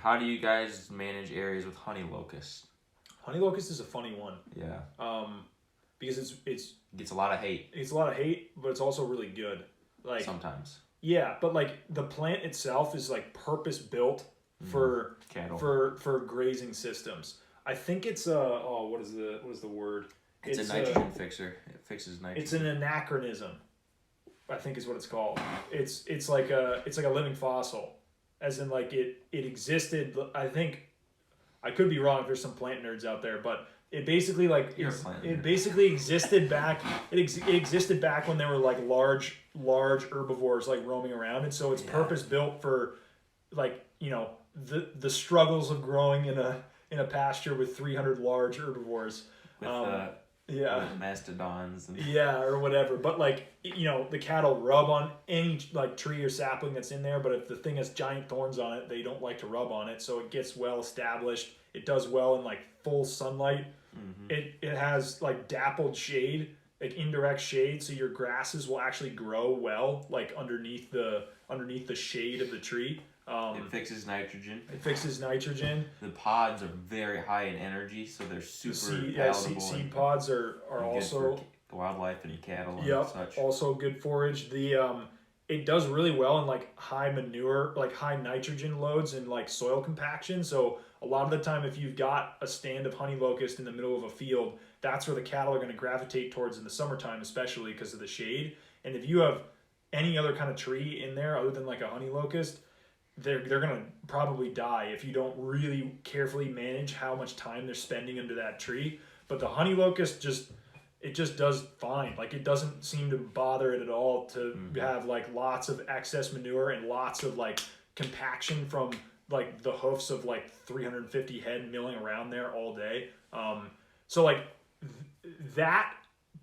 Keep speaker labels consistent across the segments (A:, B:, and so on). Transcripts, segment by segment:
A: How do you guys manage areas with honey locust?
B: Honey locust is a funny one.
A: Yeah.
B: Because it
A: gets a lot of hate.
B: It's a lot of hate, but it's also really good. Like
A: sometimes.
B: Yeah, but like the plant itself is like purpose built for
A: cattle
B: for grazing systems. I think it's what is the word?
A: It's a nitrogen fixer. It fixes nitrogen.
B: It's an anachronism, I think is what it's called. It's like a living fossil, as in like it existed. I think I could be wrong if there's some plant nerds out there, but it basically basically existed back. It existed back when there were like large herbivores like roaming around, and so it's purpose built for like the struggles of growing in a pasture with 300 large herbivores.
A: With mastodons and
B: or whatever, but like the cattle rub on any like tree or sapling that's in there, but if the thing has giant thorns on it, they don't like to rub on it, so it gets well established. It does well in like full sunlight. It has like dappled shade, like indirect shade, so your grasses will actually grow well like underneath the shade of the tree.
A: It fixes nitrogen.
B: The
A: pods are very high in energy, so they're super palatable.
B: Seed pods are also
A: for wildlife and cattle and such.
B: Also good forage. It does really well in like high manure, like high nitrogen loads and like soil compaction. So a lot of the time, if you've got a stand of honey locust in the middle of a field, that's where the cattle are going to gravitate towards in the summertime, especially because of the shade. And if you have any other kind of tree in there other than like a honey locust, they're going to probably die if you don't really carefully manage how much time they're spending under that tree. But the honey locust just does fine. Like it doesn't seem to bother it at all to have like lots of excess manure and lots of like compaction from like the hoofs of like 350 head milling around there all day. So like that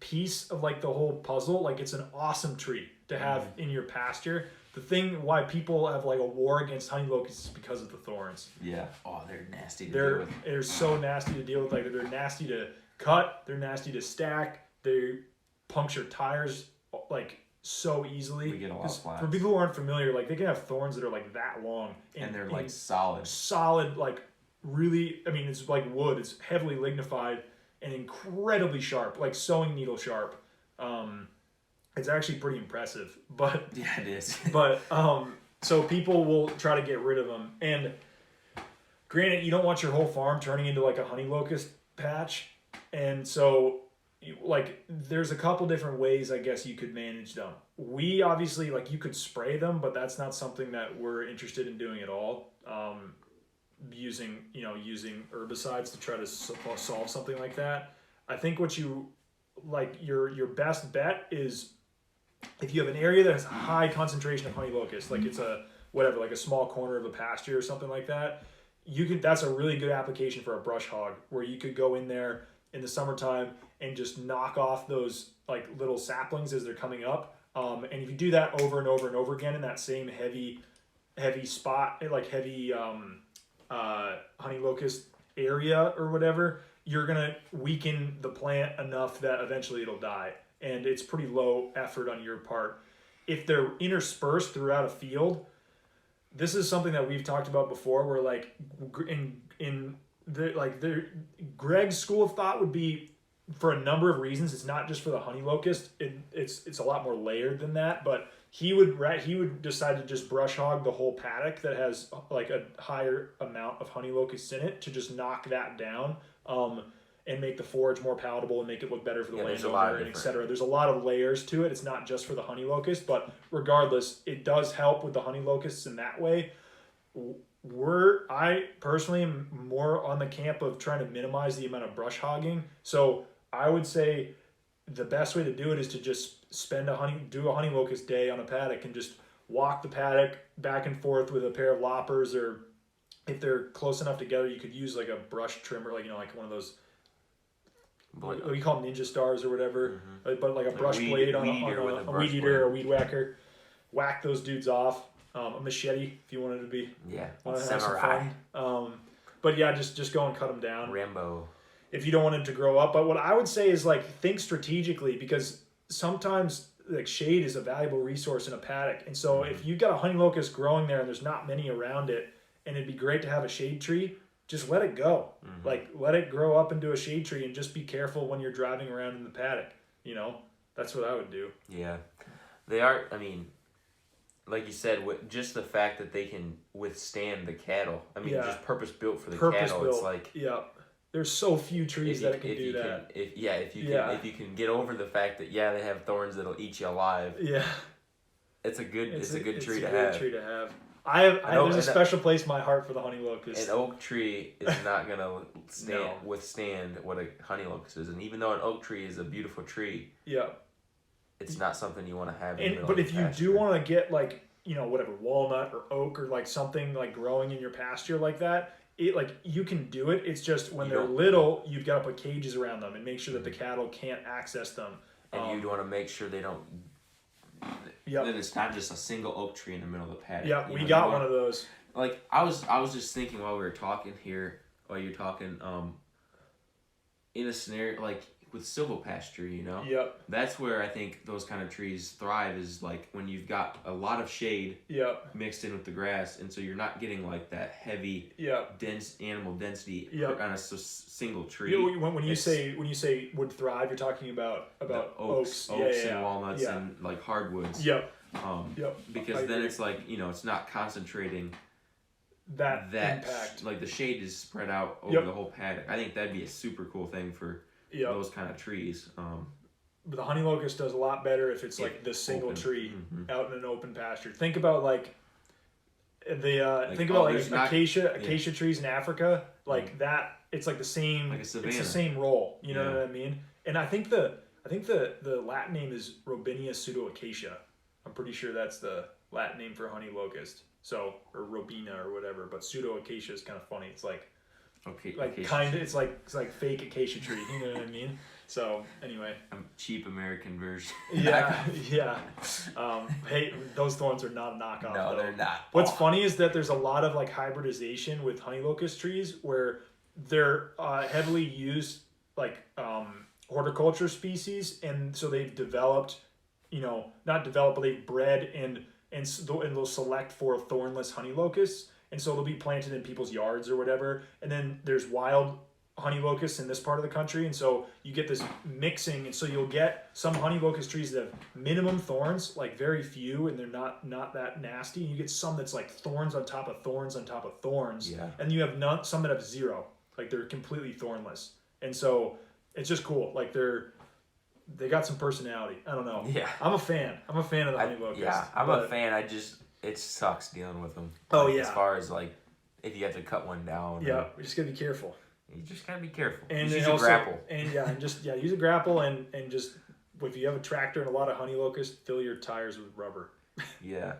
B: piece of like the whole puzzle, like it's an awesome tree to have in your pasture. The thing why people have like a war against honey locusts is because of the thorns.
A: Yeah. Oh, they're nasty to deal with.
B: They're so nasty to deal with. Like they're nasty to cut. They're nasty to stack. They puncture tires like so easily.
A: We get a lot of flats.
B: For people who aren't familiar, like they can have thorns that are like that long.
A: And they're like solid.
B: Solid, like really, I mean, it's like wood. It's heavily lignified and incredibly sharp, like sewing needle sharp. It's actually pretty impressive, but
A: yeah, it is.
B: But so people will try to get rid of them, and granted, you don't want your whole farm turning into like a honey locust patch, and so like there's a couple different ways I guess you could manage them. We obviously like you could spray them, but that's not something that we're interested in doing at all. Using herbicides to try to solve something like that. I think what you like your best bet is if you have an area that has high concentration of honey locust, like it's like a small corner of a pasture or something like that, that's a really good application for a brush hog, where you could go in there in the summertime and just knock off those like little saplings as they're coming up. And if you do that over and over and over again in that same heavy spot, like heavy honey locust area or whatever, you're gonna weaken the plant enough that eventually it'll die. And it's pretty low effort on your part. If they're interspersed throughout a field, this is something that we've talked about before, where like Greg's school of thought would be, for a number of reasons, it's not just for the honey locust. It's a lot more layered than that, but he would decide to just brush hog the whole paddock that has like a higher amount of honey locusts in it, to just knock that down. And make the forage more palatable and make it look better for the landowner, and etc. There's a lot of layers to it. It's not just for the honey locust, but regardless, it does help with the honey locusts in that way. I personally am more on the camp of trying to minimize the amount of brush hogging. So I would say the best way to do it is to just do a honey locust day on a paddock and just walk the paddock back and forth with a pair of loppers, or if they're close enough together, you could use like a brush trimmer, like like one of those. We call them ninja stars or whatever, but like a brush blade on a weed eater or a weed whacker. Whack those dudes off. A machete if you wanted to be.
A: Yeah.
B: Samurai. But yeah, just go and cut them down.
A: Rambo.
B: If you don't want it to grow up. But what I would say is like think strategically, because sometimes like shade is a valuable resource in a paddock. And so if you've got a honey locust growing there and there's not many around it, and it'd be great to have a shade tree. Just let it go. Like, let it grow up into a shade tree, and just be careful when you're driving around in the paddock. You know, that's what I would do.
A: Yeah, they are. I mean, like you said, with just the fact that they can withstand the cattle. I mean, just purpose built for the cattle. It's like,
B: there's so few trees that can do that.
A: If you can get over the fact that they have thorns that'll eat you alive.
B: Yeah,
A: it's a good tree to
B: have. There's a special place in my heart for the honey locust.
A: An oak tree is not gonna withstand what a honey locust is, and even though an oak tree is a beautiful tree, it's not something you want to have.
B: But if you do want to get like, you know, whatever, walnut or oak or like something like growing in your pasture like that, you can do it. It's just when they're little, you've got to put cages around them and make sure that the cattle can't access them.
A: And you want to make sure they don't. That it's not just a single oak tree in the middle of the paddock.
B: Yeah, we got one of those.
A: Like I was just thinking while we were talking here, in a scenario like with silvopasture, you know.
B: Yep.
A: That's where I think those kind of trees thrive, is like when you've got a lot of shade mixed in with the grass, and so you're not getting like that heavy dense animal density on a single tree.
B: When you say would thrive, you're talking about oaks
A: and walnuts and like hardwoods. Because then it's like, you know, it's not concentrating that impact. Like the shade is spread out over the whole paddock. I think that'd be a super cool thing for those kind of trees.
B: But the honey locust does a lot better if it's like the single tree out in an open pasture. Think about like acacia trees in Africa, like that. It's like the same. Like a savanna. It's the same role. You know what I mean? And I think the Latin name is Robinia pseudoacacia. I'm pretty sure that's the Latin name for honey locust. So, or Robina or whatever. But pseudoacacia is kind of funny. It's like. It's like fake acacia tree, you know what I mean? So anyway,
A: a cheap American version.
B: Hey, those thorns are not a knockoff.
A: No, they're not.
B: What's funny is that there's a lot of like hybridization with honey locust trees where they're heavily used like horticulture species, and so they've developed, not developed, but they've bred and they'll select for thornless honey locusts. And so they'll be planted in people's yards or whatever. And then there's wild honey locusts in this part of the country. And so you get this mixing. And so you'll get some honey locust trees that have minimum thorns, like very few, and they're not that nasty. And you get some that's like thorns on top of thorns on top of thorns. Yeah. And you have some that have zero. Like they're completely thornless. And so it's just cool. Like they got some personality. I don't know. Yeah. I'm a fan of the honey locust.
A: Yeah, I'm a fan. It sucks dealing with them. As far as like, if you have to cut one down.
B: Yeah, we just gotta be careful.
A: You just gotta be careful.
B: And use
A: a grapple.
B: And use a grapple and just, if you have a tractor and a lot of honey locust, fill your tires with rubber.
A: Yeah.